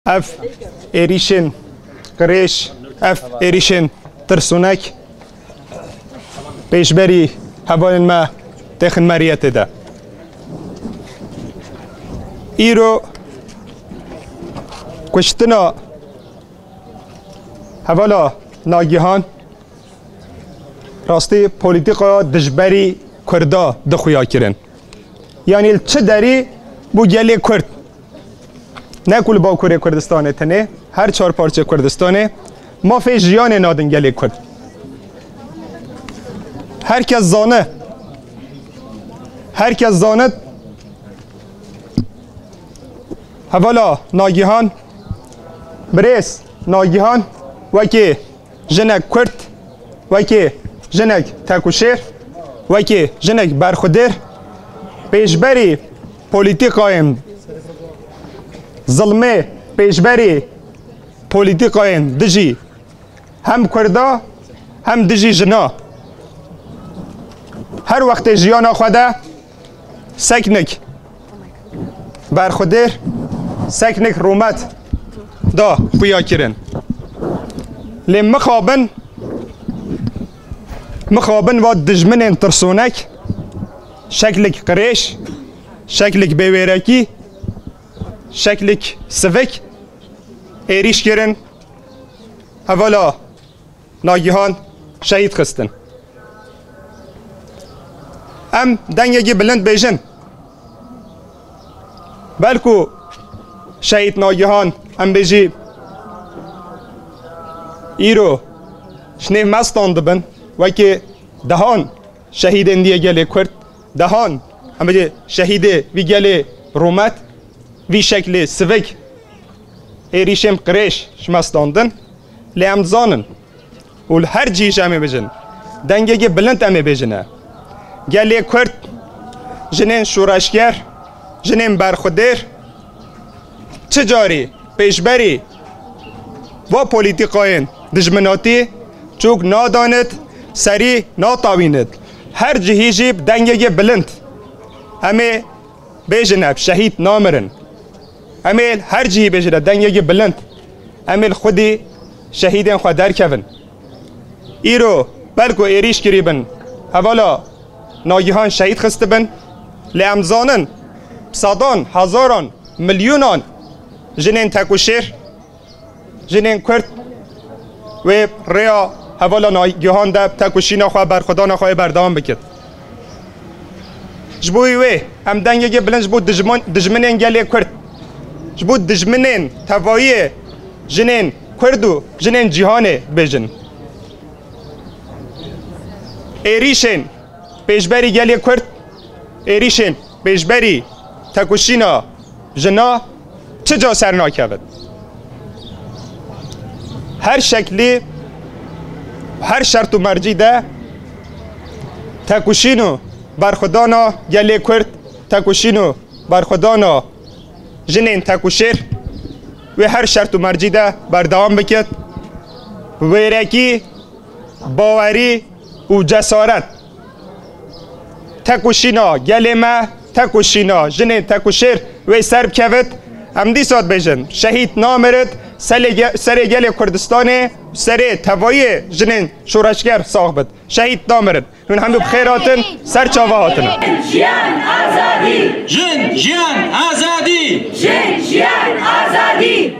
اف ایریشن قریش اف ایریشن ترسونک پیشبری هوان ما تخن مریت ده ایرو کشتنا حوالا ناگهان راستی پولیتیقا دجبری کردا دخویا کرن یعنی چه داری بو گلی کرد نه کل با کردستانه تنه هر چهار پارچه کردستانه ما فی جیان نادن گلی کرد هر کس زانه حوالا ناگهان بریس ناگهان وکی جنک کرد وکی جنک تکوشیر وکی جنک برخودر پیشبری پولیتیقایم ظلمه پیشبری پولیتیقایم دجی هم کردا هم دجی جنا هر وقت جیانا خوده سکنک برخودر سکنک رومت دا خویا کرن لی مخابن و دجمن ترسونک شکلک قریش شکلک بیویرکی شکلک سفک ایریش کرن اولا ناگهان شهید خستن ام دنگی بلند بیجن بلکو شهید ناگهان ام بیجی ایرو شنیف مستان دبن وکی دهان شهید اندیه گلی کرد دهان ام بیجی شهید وی گلی رومت وی شکل سوک ایریشم قریش شمستاندن لی ام زانن و هر جیش امی بیجن دنگی بلند امی بیجنه گلی کرد جنین شورشگر جنین برخودر چجاری پیشبری و پولیتیقاین دجمناتی چوک ناداند سری ناتاویند هر جهیجیب دنگی بلند امی بیجنه شهید نامرن امیل هر جهی بیجنه دنگی بلند امیل خودی شهیدین خود در کون ایرو بلکو ایریش کریبن اولا ناگهان شهید خسته بن لی امزانن صدان هزاران میلیونان جنین تکوشیر جنین کرد و ریا حوالا ناگهان ده تکوشینا خواه برخودانا خواه بردام بکد جبوی وی ام دنگی بلند جبو دجمنین گلی کرد جبو دجمنین توایی جنین کردو جنین جهانه بیجن ایریشن پیشبری گلی کرد ایریشن پیشبری تکوشینا جنا چجا سر ناکود هر شکلی هر شرط و مرجی ده تکوشینو برخودانا گلی کرد تکوشینو برخودانا جنین تکوشیر و هر شرط و مرجی ده بردوام بکد ویرکی باوری و جسارت تکوشینا گلی ما تکوشینا جنین تکوشیر و سرب کود هم دی ساد بیجن شهید نامرد سر گل کردستان سر توایی جنین شورشگر صاحبت شهید نامرد من هم بخیراتن سر چاوه هاتن جن آزادی جن آزادی جن آزادی